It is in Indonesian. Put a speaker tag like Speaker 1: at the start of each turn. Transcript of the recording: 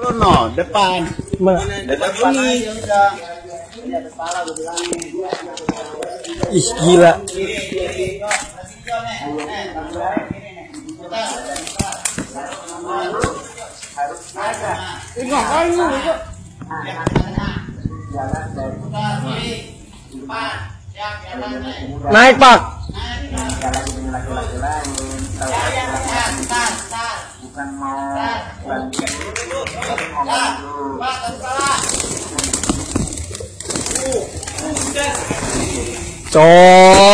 Speaker 1: No, depan. Depan ini.
Speaker 2: Ih, gila. Naik, Pak.
Speaker 1: Bukan mau
Speaker 2: Cok.